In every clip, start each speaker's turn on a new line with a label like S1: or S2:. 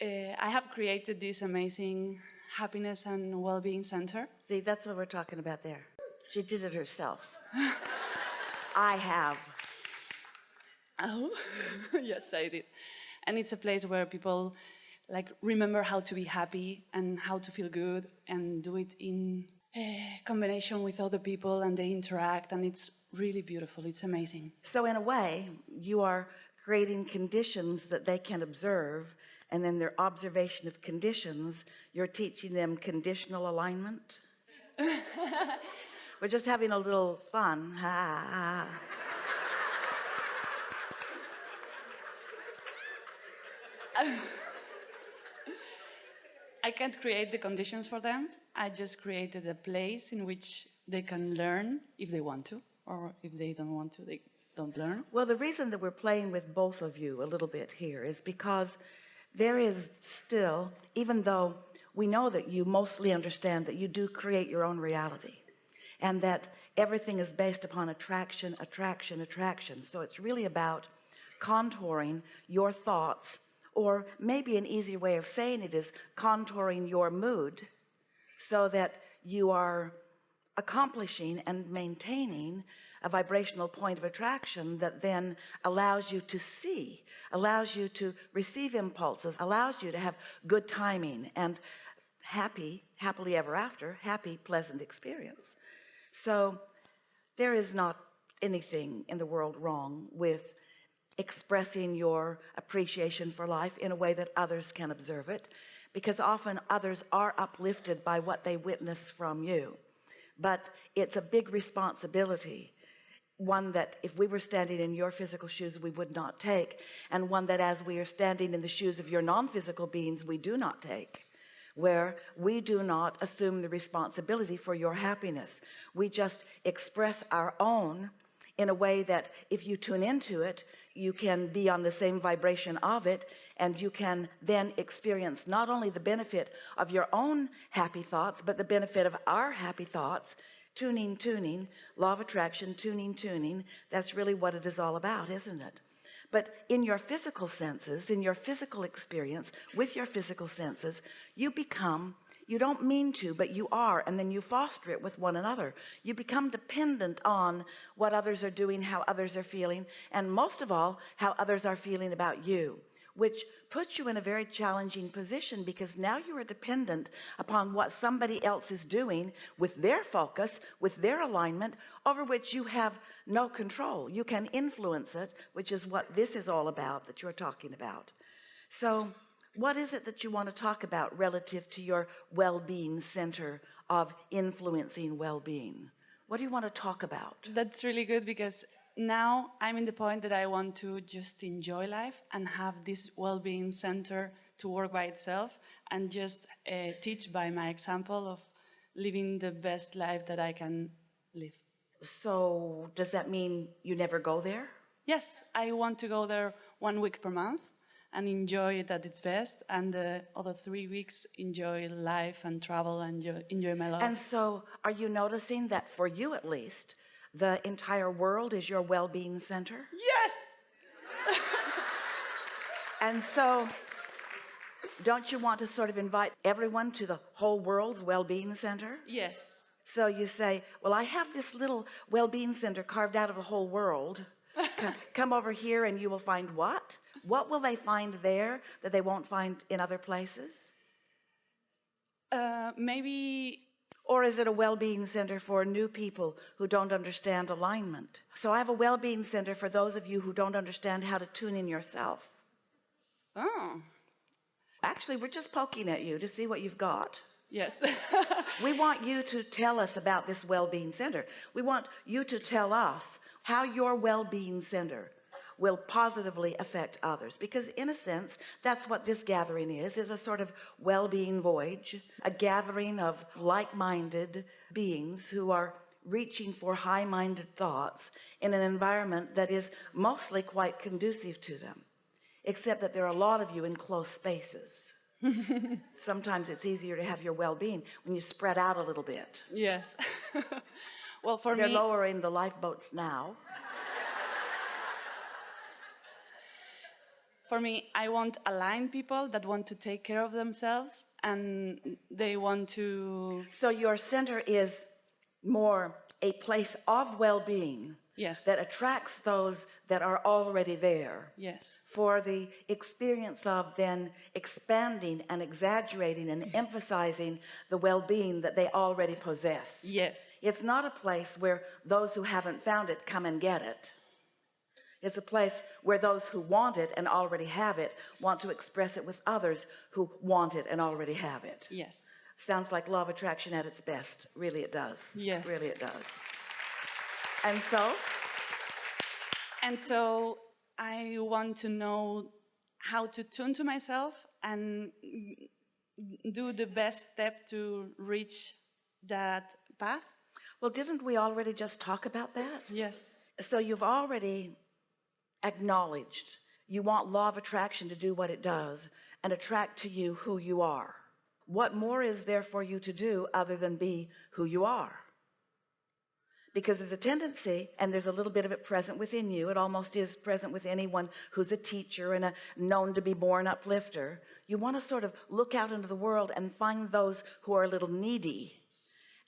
S1: I have created this amazing happiness and well-being center.
S2: See, that's what we're talking about there. She did it herself. I have.
S1: Oh, yes, I did. And it's a place where people like remember how to be happy and how to feel good and do it in combination with other people, and they interact, and it's really beautiful. It's amazing.
S2: So in a way, you are creating conditions that they can observe, and then their observation of conditions, you're teaching them conditional alignment. We're just having a little fun.
S1: I can't create the conditions for them. I just created a place in which they can learn if they want to, or if they don't want to, they don't learn.
S2: Well, the reason that we're playing with both of you a little bit here is because there is still, even though we know that you mostly understand that you do create your own reality, and that everything is based upon attraction, attraction, attraction. So it's really about contouring your thoughts, or maybe an easier way of saying it is contouring your mood, so that you are accomplishing and maintaining a vibrational point of attraction that then allows you to see, allows you to receive impulses, allows you to have good timing and happily ever after, happy, pleasant experience. So there is not anything in the world wrong with expressing your appreciation for life in a way that others can observe it, because often others are uplifted by what they witness from you. But it's a big responsibility, one that if we were standing in your physical shoes we would not take, and one that as we are standing in the shoes of your non-physical beings we do not take, where we do not assume the responsibility for your happiness. We just express our own in a way that if you tune into it, you can be on the same vibration of it, and you can then experience not only the benefit of your own happy thoughts, but the benefit of our happy thoughts. Tuning, law of attraction, tuning. That's really what it is all about, isn't it? But in your physical senses, in your physical experience, with your physical senses, you become, you don't mean to, but you are, and then you foster it with one another. You become dependent on what others are doing, how others are feeling, and most of all, how others are feeling about you, which puts you in a very challenging position, because now you are dependent upon what somebody else is doing with their focus, with their alignment, over which you have no control. You can influence it, which is what this is all about that you're talking about. So what is it that you want to talk about relative to your well-being center of influencing well-being? What do you want to talk about?
S1: That's really good, because now I'm in the point that I want to just enjoy life and have this well-being center to work by itself, and just teach by my example of living the best life that I can live.
S2: So does that mean you never go there?
S1: Yes, I want to go there 1 week per month and enjoy it at its best, and the other 3 weeks enjoy life and travel and enjoy my life.
S2: And so are you noticing that for you at least, the entire world is your well-being center?
S1: Yes!
S2: And so don't you want to sort of invite everyone to the whole world's well-being center?
S1: Yes.
S2: So you say, well, I have this little well-being center carved out of the whole world. Come over here and you will find what? What will they find there that they won't find in other places?
S1: Maybe.
S2: Or is it a well-being center for new people who don't understand alignment? So I have a well-being center for those of you who don't understand how to tune in yourself.
S1: Oh.
S2: Actually, we're just poking at you to see what you've got.
S1: Yes.
S2: We want you to tell us about this well-being center. We want you to tell us how your well-being center will positively affect others, because in a sense that's what this gathering is a sort of well-being voyage, a gathering of like-minded beings who are reaching for high-minded thoughts in an environment that is mostly quite conducive to them, except that there are a lot of you in close spaces. Sometimes it's easier to have your well-being when you spread out a little bit.
S1: Yes. Well, for
S2: They're
S1: me,
S2: lowering the lifeboats now.
S1: for me, I want aligned people that want to take care of themselves and they want to...
S2: So your center is more a place of well-being,
S1: Yes.
S2: that attracts those that are already there.
S1: Yes.
S2: For the experience of then expanding and exaggerating and emphasizing the well-being that they already possess.
S1: Yes.
S2: It's not a place where those who haven't found it come and get it. It's a place where those who want it and already have it want to express it with others who want it and already have it.
S1: Yes.
S2: Sounds like law of attraction at its best. Really it does.
S1: Yes.
S2: Really it does. And so
S1: I want to know how to tune to myself and do the best step to reach that path.
S2: Well, didn't we already just talk about that?
S1: Yes.
S2: So you've already acknowledged you want law of attraction to do what it does and attract to you who you are. What more is there for you to do other than be who you are? Because there's a tendency, and there's a little bit of it present within you, it almost is present with anyone who's a teacher and a known to be born uplifter. You want to sort of look out into the world and find those who are a little needy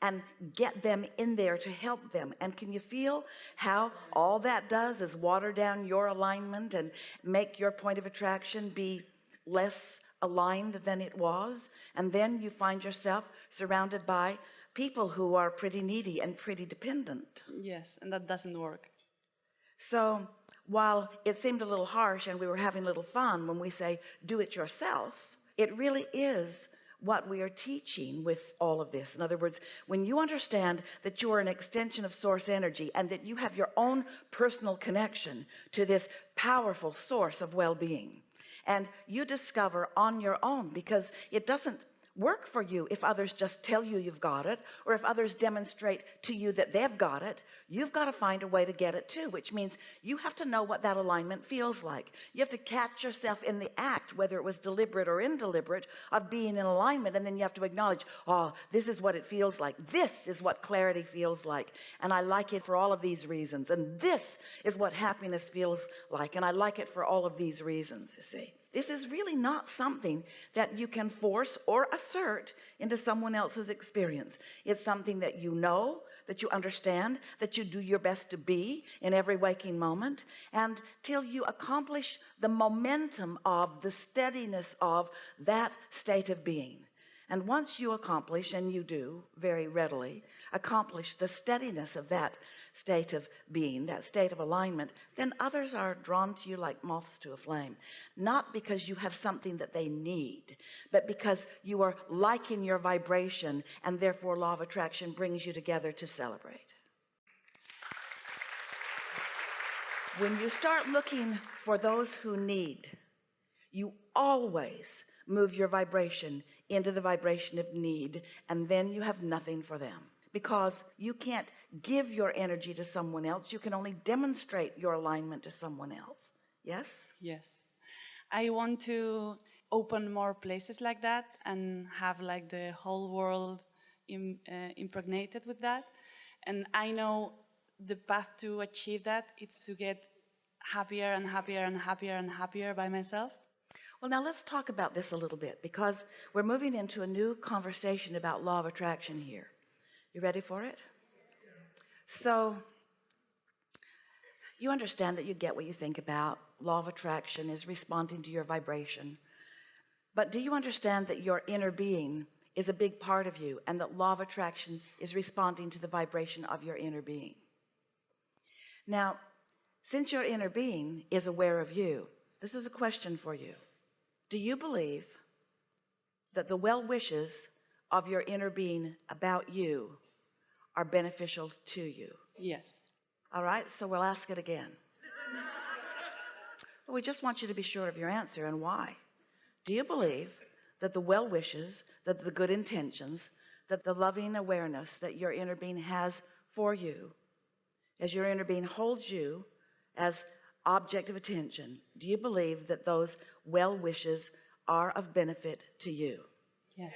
S2: and get them in there to help them. And can you feel how all that does is water down your alignment and make your point of attraction be less aligned than it was? And then you find yourself surrounded by people who are pretty needy and pretty dependent.
S1: Yes, and that doesn't work.
S2: So while it seemed a little harsh and we were having a little fun when we say do it yourself, it really is what we are teaching with all of this. In other words, when you understand that you are an extension of source energy and that you have your own personal connection to this powerful source of well-being, and you discover on your own, because it doesn't work for you if others just tell you you've got it, or if others demonstrate to you that they've got it. You've got to find a way to get it too, which means you have to know what that alignment feels like. You have to catch yourself in the act, whether it was deliberate or indeliberate, of being in alignment, and then you have to acknowledge, oh, this is what it feels like. This is what clarity feels like, and I like it for all of these reasons. And this is what happiness feels like, and I like it for all of these reasons, you see. This is really not something that you can force or assert into someone else's experience. It's something that you know, that you understand, that you do your best to be in every waking moment, and till you accomplish the momentum of, the steadiness of that state of being. And once you accomplish, and you do very readily accomplish the steadiness of that state of being, that state of alignment, then others are drawn to you like moths to a flame, not because you have something that they need, but because you are liking your vibration, and therefore law of attraction brings you together to celebrate. When you start looking for those who need, you always move your vibration into the vibration of need, and then you have nothing for them, because you can't give your energy to someone else. You can only demonstrate your alignment to someone else. Yes?
S1: Yes. I want to open more places like that and have like the whole world impregnated with that. And I know the path to achieve that is to get happier and happier and happier and happier by myself.
S2: Well, now let's talk about this a little bit, because we're moving into a new conversation about law of attraction here. You ready for it? So you understand that you get what you think about. Law of attraction is responding to your vibration. But do you understand that your inner being is a big part of you, and that law of attraction is responding to the vibration of your inner being? Now, since your inner being is aware of you, this is a question for you. Do you believe that the well wishes of your inner being about you are beneficial to you?
S1: Yes.
S2: All right, so we'll ask it again. Well, we just want you to be sure of your answer, and why. Do you believe that the well wishes, that the good intentions, that the loving awareness that your inner being has for you, as your inner being holds you as object of attention, do you believe that those well wishes are of benefit to you?
S1: Yes.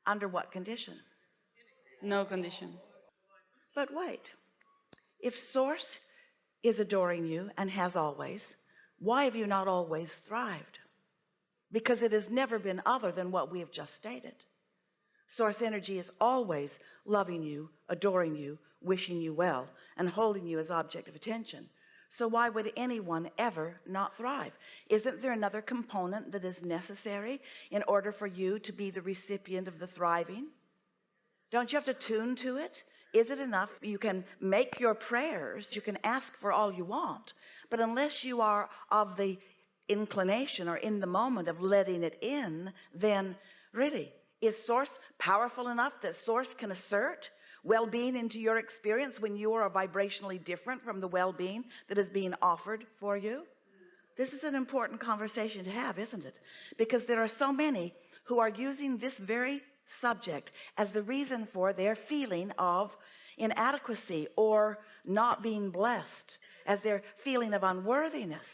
S2: Under what condition?
S1: No condition.
S2: But wait, if Source is adoring you and has always, why have you not always thrived? Because it has never been other than what we have just stated. Source energy is always loving you, adoring you, wishing you well, and holding you as object of attention. So why would anyone ever not thrive? Isn't there another component that is necessary in order for you to be the recipient of the thriving? Don't you have to tune to it? Is it enough? You can make your prayers, you can ask for all you want, but unless you are of the inclination or in the moment of letting it in, then really, is source powerful enough that source can assert well-being into your experience when you are vibrationally different from the well-being that is being offered for you? This is an important conversation to have, isn't it? Because there are so many who are using this very subject as the reason for their feeling of inadequacy or not being blessed, as their feeling of unworthiness.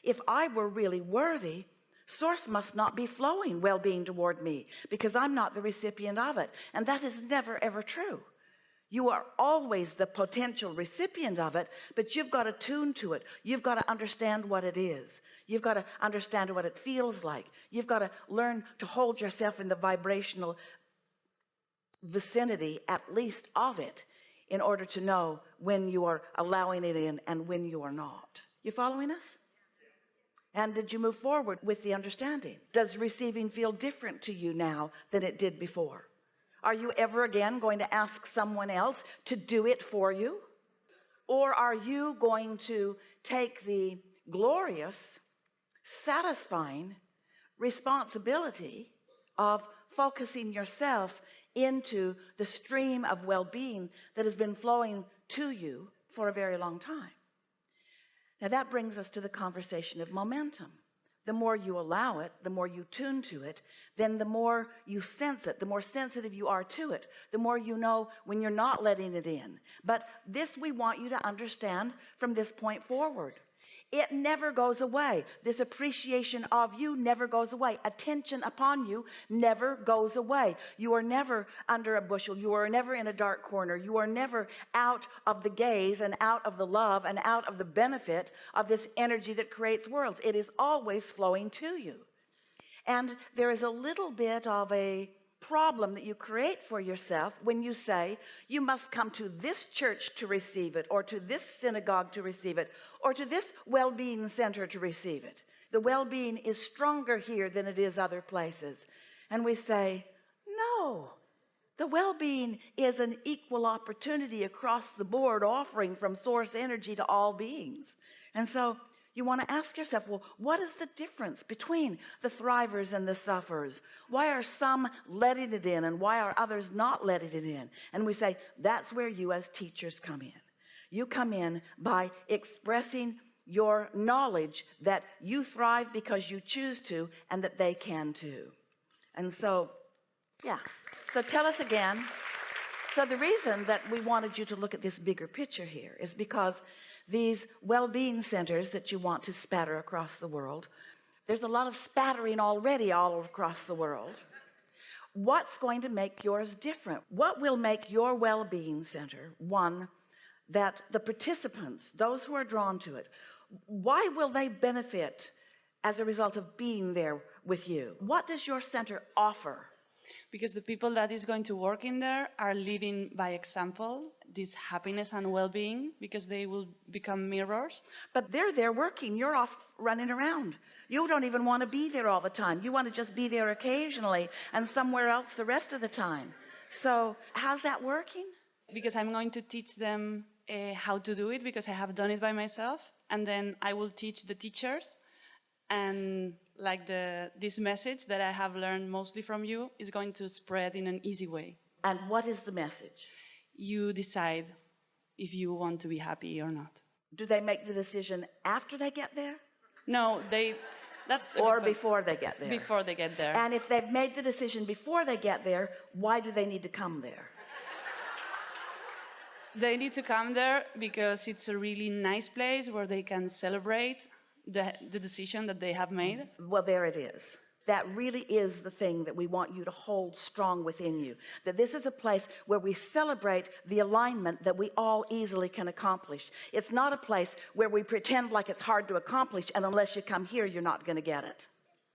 S2: If I were really worthy, source must not be flowing well-being toward me because I'm not the recipient of it. And that is never ever true. You are always the potential recipient of it, but you've got to tune to it. You've got to understand what it is. You've got to understand what it feels like. You've got to learn to hold yourself in the vibrational vicinity, at least of it, in order to know when you are allowing it in and when you are not. You following us? And did you move forward with the understanding? Does receiving feel different to you now than it did before? Are you ever again going to ask someone else to do it for you? Or are you going to take the glorious, satisfying responsibility of focusing yourself into the stream of well-being that has been flowing to you for a very long time? Now that brings us to the conversation of momentum. The more you allow it, the more you tune to it, then the more you sense it, the more sensitive you are to it, the more you know when you're not letting it in. But this we want you to understand from this point forward. It never goes away. This appreciation of you never goes away. Attention upon you never goes away. You are never under a bushel. You are never in a dark corner. You are never out of the gaze and out of the love and out of the benefit of this energy that creates worlds. It is always flowing to you. And there is a little bit of a problem that you create for yourself when you say you must come to this church to receive it, or to this synagogue to receive it, or to this well-being center to receive it. The well-being is stronger here than it is other places. And we say, no, the well-being is an equal opportunity across the board offering from source energy to all beings. And so you want to ask yourself, well, what is the difference between the thrivers and the sufferers? Why are some letting it in and why are others not letting it in? And we say, that's where you as teachers come in. You come in by expressing your knowledge that you thrive because you choose to and that they can too. And so, yeah. So tell us again. So the reason that we wanted you to look at this bigger picture here is because these well-being centers that you want to spatter across the world, there's a lot of spattering already all across the world. What's going to make yours different? What will make your well-being center one that the participants, those who are drawn to it, why will they benefit as a result of being there with you? What does your center offer?
S1: Because the people that is going to work in there are living by example, this happiness and well-being, because they will become mirrors.
S2: But they're there working. You're off running around. You don't even want to be there all the time. You want to just be there occasionally and somewhere else the rest of the time. So how's that working?
S1: Because I'm going to teach them how to do it, because I have done it by myself. And then I will teach the teachers. And like this message that I have learned mostly from you is going to spread in an easy way.
S2: And what is the message?
S1: You decide if you want to be happy or not.
S2: Do they make the decision after they get there?
S1: No, that's
S2: or before they get there?
S1: Before they get there.
S2: And if they've made the decision before they get there, why do they need to come there?
S1: They need to come there because it's a really nice place where they can celebrate the decision that they have made.
S2: Well, there it is. that really is the thing that we want you to hold strong within you, that this is a place where we celebrate the alignment that we all easily can accomplish. It's not a place where we pretend like it's hard to accomplish, and unless you come here, you're not going to get it.